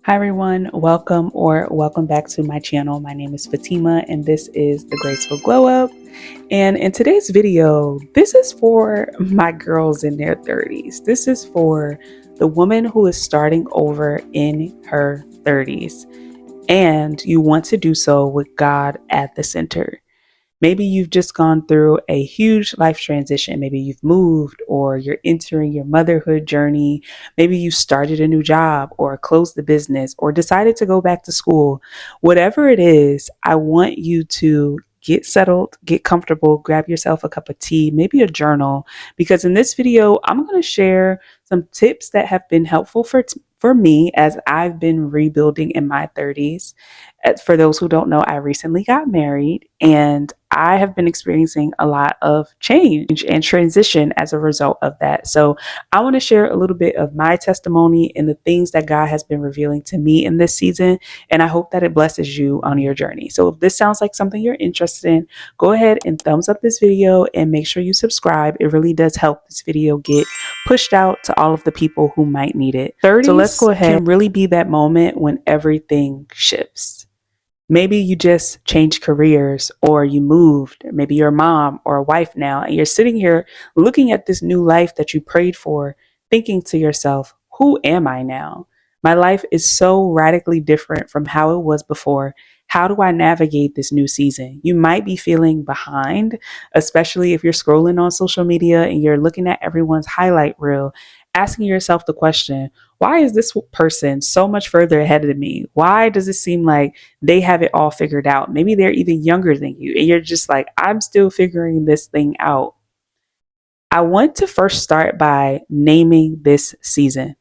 Hi everyone, welcome back to my channel. My name is Fatima and this is the Graceful Glow Up. And in today's video, this is for my girls in their 30s. This is for the woman who is starting over in her 30s and you want to do so with God at the center. Maybe you've just gone through a huge life transition. Maybe you've moved or you're entering your motherhood journey. Maybe you started a new job or closed the business or decided to go back to school. Whatever it is, I want you to get settled, get comfortable, grab yourself a cup of tea, maybe a journal, because in this video, I'm going to share some tips that have been helpful for me as I've been rebuilding in my 30s. For those who don't know, I recently got married and I have been experiencing a lot of change and transition as a result of that. So I want to share a little bit of my testimony and the things that God has been revealing to me in this season. And I hope that it blesses you on your journey. So if this sounds like something you're interested in, go ahead and thumbs up this video and make sure you subscribe. It really does help this video get pushed out to all of the people who might need it. 30s, so let's go ahead, can really be that moment when everything shifts. Maybe you just changed careers or you moved. Maybe you're a mom or a wife now and you're sitting here looking at this new life that you prayed for, thinking to yourself, who am I now? My life is so radically different from how it was before. How do I navigate this new season? You might be feeling behind, especially if you're scrolling on social media and you're looking at everyone's highlight reel, asking yourself the question, why is this person so much further ahead of me? Why does it seem like they have it all figured out? Maybe they're even younger than you and you're just like, I'm still figuring this thing out. I want to first start by naming this season.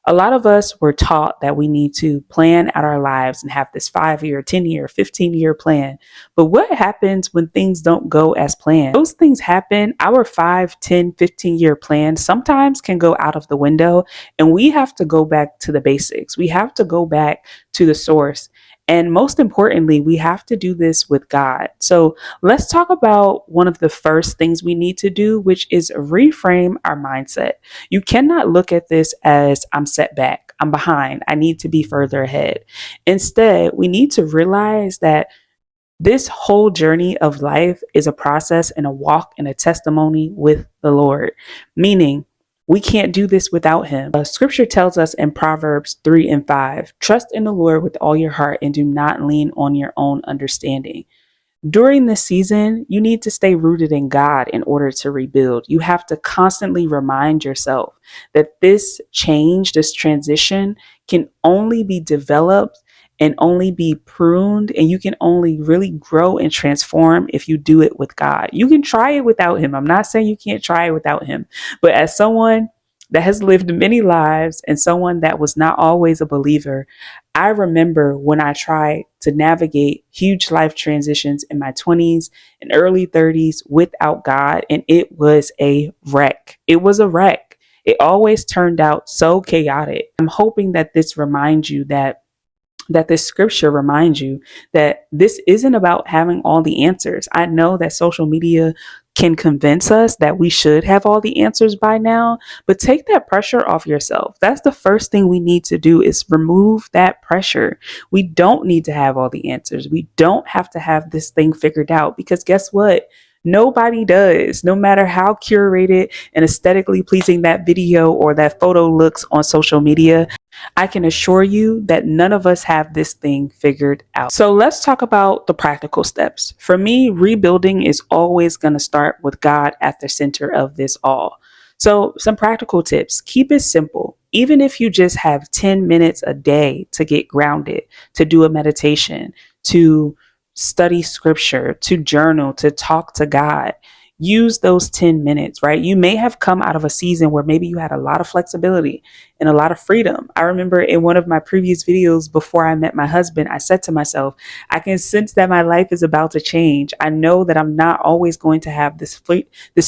A lot of us were taught that we need to plan out our lives and have this 5-year, 10-year, 15-year plan. But what happens when things don't go as planned? Those things happen. Our 5, 10, 15-year plan sometimes can go out of the window, and we have to go back to the basics. We have to go back to the source. And most importantly, we have to do this with God. So let's talk about one of the first things we need to do, which is reframe our mindset. You cannot look at this as I'm set back, I'm behind, I need to be further ahead. Instead, we need to realize that this whole journey of life is a process and a walk and a testimony with the Lord, meaning we can't do this without him. Scripture tells us in Proverbs 3:5, trust in the Lord with all your heart and do not lean on your own understanding. During this season, you need to stay rooted in God in order to rebuild. You have to constantly remind yourself that this change, this transition can only be developed and only be pruned, and you can only really grow and transform if you do it with God. You can try it without him. I'm not saying you can't try it without him, but as someone that has lived many lives and someone that was not always a believer, I remember when I tried to navigate huge life transitions in my 20s and early 30s without God, and it was a wreck. It was a wreck. It always turned out so chaotic. I'm hoping that this reminds you that this scripture reminds you that this isn't about having all the answers. I know that social media can convince us that we should have all the answers by now, but take that pressure off yourself. That's the first thing we need to do, is remove that pressure. We don't need to have all the answers. We don't have to have this thing figured out, because guess what? Nobody does. No matter how curated and aesthetically pleasing that video or that photo looks on social media, I can assure you that none of us have this thing figured out. So let's talk about the practical steps. For me, rebuilding is always going to start with God at the center of this all. So some practical tips: keep it simple. Even if you just have 10 minutes a day to get grounded, to do a meditation, to study scripture, to journal, to talk to God, use those 10 minutes, right? You may have come out of a season where maybe you had a lot of flexibility and a lot of freedom. I remember in one of my previous videos before I met my husband, I said to myself, I can sense that my life is about to change. I know that I'm not always going to have this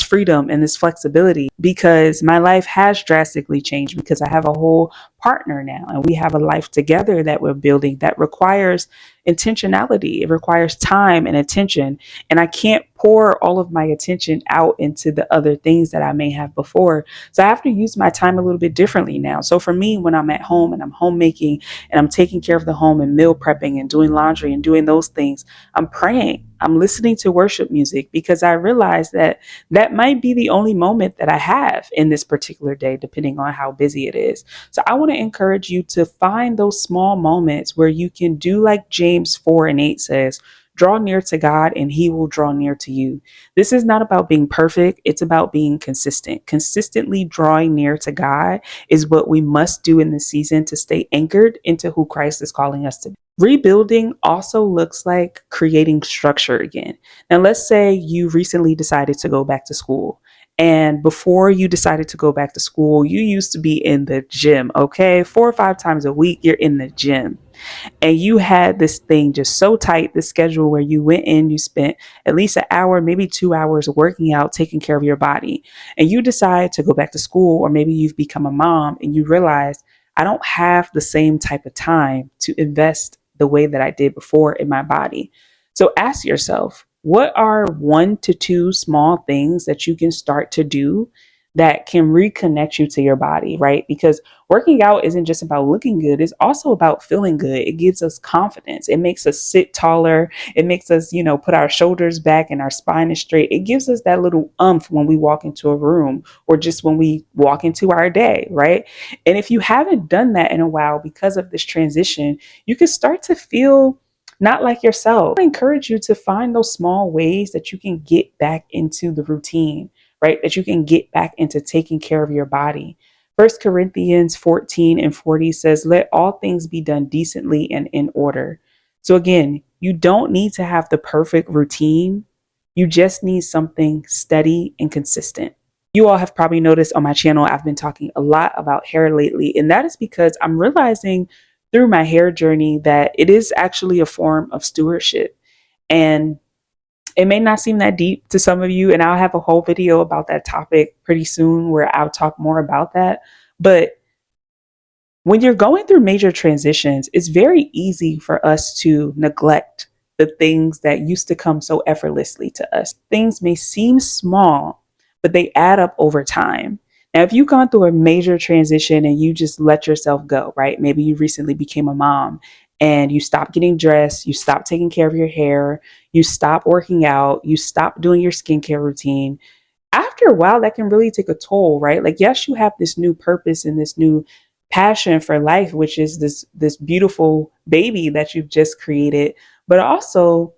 freedom and this flexibility, because my life has drastically changed, because I have a whole partner now and we have a life together that we're building that requires intentionality. It requires time and attention, and I can't pour all of my attention out into the other things that I may have before. So I have to use my time a little bit differently now. background. So for me, when I'm at home and I'm homemaking and I'm taking care of the home and meal prepping and doing laundry and doing those things, I'm praying. I'm listening to worship music because I realize that that might be the only moment that I have in this particular day, depending on how busy it is. So I want to encourage you to find those small moments where you can do like James 4:8 says, draw near to God and he will draw near to you. This is not about being perfect. It's about being consistent. Consistently drawing near to God is what we must do in this season to stay anchored into who Christ is calling us to be. Rebuilding also looks like creating structure again. Now, let's say you recently decided to go back to school. And before you decided to go back to school, you used to be in the gym, okay? 4 or 5 times a week, you're in the gym. And you had this thing just so tight, this schedule where you went in, you spent at least an hour, maybe 2 hours working out, taking care of your body. And you decide to go back to school, or maybe you've become a mom and you realize, I don't have the same type of time to invest the way that I did before in my body. So ask yourself, what are 1 to 2 small things that you can start to do that can reconnect you to your body, right? Because working out isn't just about looking good, it's also about feeling good. It gives us confidence. It makes us sit taller. It makes us, put our shoulders back and our spine is straight. It gives us that little umph when we walk into a room or just when we walk into our day, right? And if you haven't done that in a while because of this transition, you can start to feel not like yourself. I encourage you to find those small ways that you can get back into the routine, right? That you can get back into taking care of your body. 1 Corinthians 14:40 says, let all things be done decently and in order. So again, you don't need to have the perfect routine. You just need something steady and consistent. You all have probably noticed on my channel, I've been talking a lot about hair lately, and that is because I'm realizing through my hair journey that it is actually a form of stewardship. And it may not seem that deep to some of you, and I'll have a whole video about that topic pretty soon where I'll talk more about that. But when you're going through major transitions, it's very easy for us to neglect the things that used to come so effortlessly to us. Things may seem small, but they add up over time. Now, if you've gone through a major transition and you just let yourself go, right? Maybe you recently became a mom and you stopped getting dressed, you stopped taking care of your hair, you stopped working out, you stopped doing your skincare routine. After a while, that can really take a toll, right? Like, yes, you have this new purpose and this new passion for life, which is this beautiful baby that you've just created, but also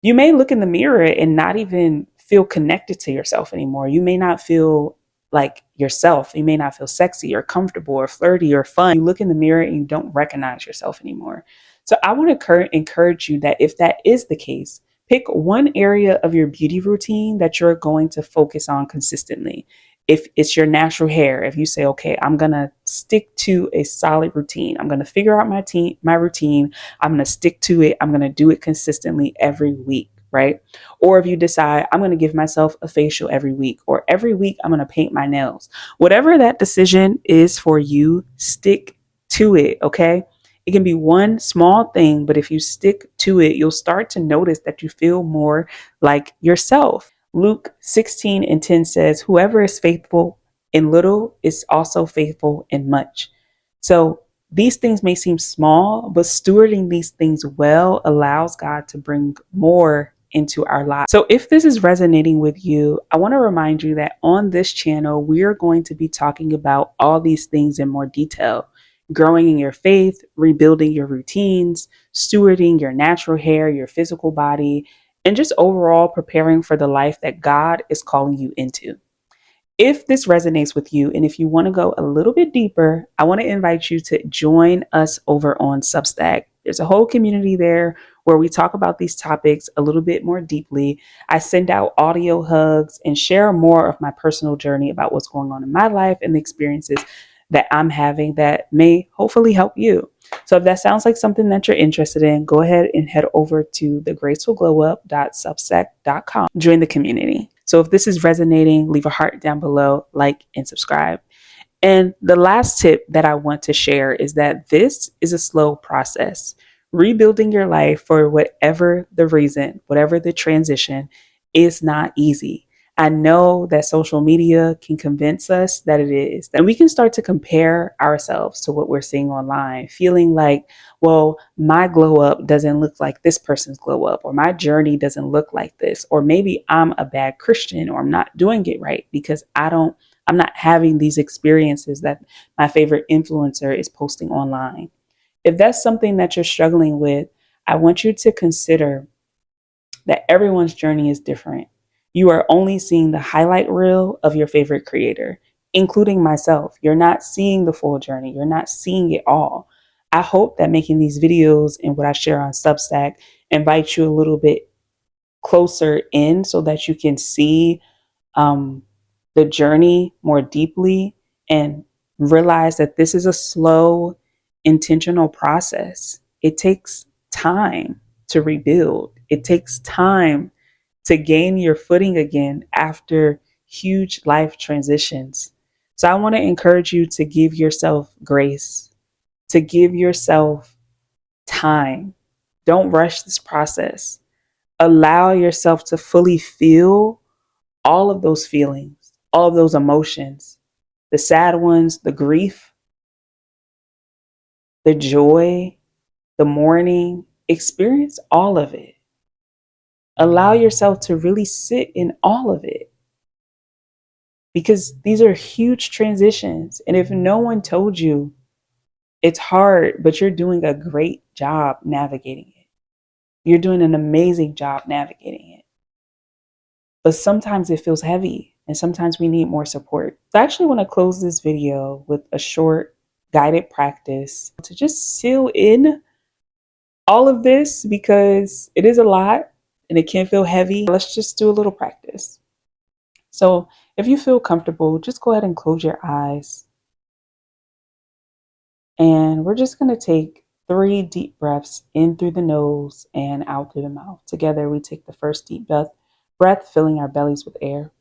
you may look in the mirror and not even feel connected to yourself anymore. You may not feel like yourself. You may not feel sexy or comfortable or flirty or fun. You look in the mirror and you don't recognize yourself anymore. So I want to encourage you that if that is the case, pick one area of your beauty routine that you're going to focus on consistently. If it's your natural hair, if you say, okay, I'm going to stick to a solid routine. I'm going to figure out my routine. I'm going to stick to it. I'm going to do it consistently every week, right? Or if you decide I'm going to give myself a facial every week, or every week I'm going to paint my nails. Whatever that decision is for you, stick to it, okay? It can be one small thing, but if you stick to it, you'll start to notice that you feel more like yourself. Luke 16:10 says, whoever is faithful in little is also faithful in much. So these things may seem small, but stewarding these things well allows God to bring more into our lives. So if this is resonating with you, I want to remind you that on this channel, we are going to be talking about all these things in more detail. Growing in your faith, rebuilding your routines, stewarding your natural hair, your physical body, and just overall preparing for the life that God is calling you into. If this resonates with you, and if you want to go a little bit deeper, I want to invite you to join us over on Substack. There's a whole community there where we talk about these topics a little bit more deeply. I send out audio hugs and share more of my personal journey about what's going on in my life and the experiences that I'm having that may hopefully help you. So if that sounds like something that you're interested in, go ahead and head over to thegracefulglowup.substack.com. Join the community. So if this is resonating, leave a heart down below, like, and subscribe. And the last tip that I want to share is that this is a slow process. Rebuilding your life for whatever the reason, whatever the transition, is not easy. I know that social media can convince us that it is. And we can start to compare ourselves to what we're seeing online, feeling like, well, my glow up doesn't look like this person's glow up, or my journey doesn't look like this, or maybe I'm a bad Christian, or I'm not doing it right because I'm not having these experiences that my favorite influencer is posting online. If that's something that you're struggling with, I want you to consider that everyone's journey is different. You are only seeing the highlight reel of your favorite creator, including myself. You're not seeing the full journey. You're not seeing it all. I hope that making these videos and what I share on Substack invites you a little bit closer in so that you can see um, the journey more deeply and realize that this is a slow, intentional process. It takes time to rebuild, it takes time to gain your footing again after huge life transitions. So I want to encourage you to give yourself grace, to give yourself time. Don't rush this process. Allow yourself to fully feel all of those feelings, all of those emotions, the sad ones, the grief, the joy, the mourning. Experience all of it. Allow yourself to really sit in all of it because these are huge transitions. And if no one told you, it's hard, but you're doing a great job navigating it. You're doing an amazing job navigating it. But sometimes it feels heavy and sometimes we need more support. So I actually want to close this video with a short guided practice to just seal in all of this because it is a lot and it can feel heavy. Let's just do a little practice. So if you feel comfortable, just go ahead and close your eyes. And we're just going to take 3 deep breaths in through the nose and out through the mouth. Together, we take the first deep breath, filling our bellies with air.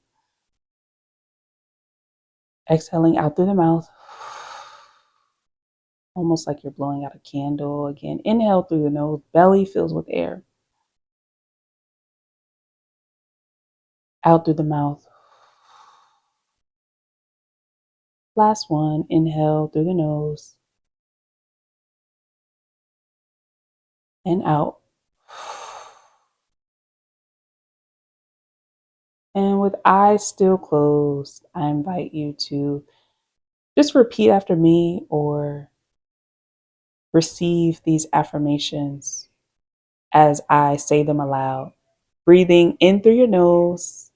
Exhaling out through the mouth, almost like you're blowing out a candle. Again, inhale through the nose, belly fills with air. Out through the mouth. Last one, inhale through the nose and out. And with eyes still closed, I invite you to just repeat after me or receive these affirmations as I say them aloud. Breathing in through your nose.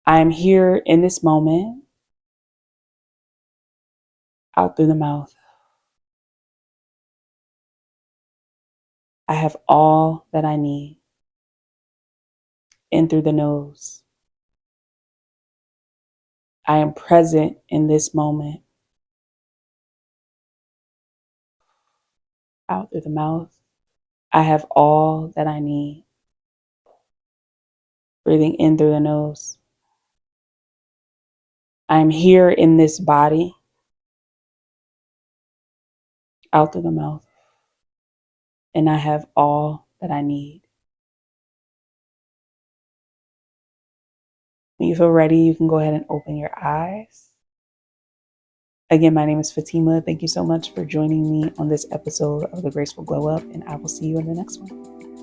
I am here in this moment. Out through the mouth. I have all that I need. In through the nose. I am present in this moment. Out through the mouth. I have all that I need. Breathing in through the nose. I am here in this body. Out through the mouth. And I have all that I need. When you feel ready, you can go ahead and open your eyes. Again, my name is Fatima. Thank you so much for joining me on this episode of The Graceful Glow Up, and I will see you in the next one.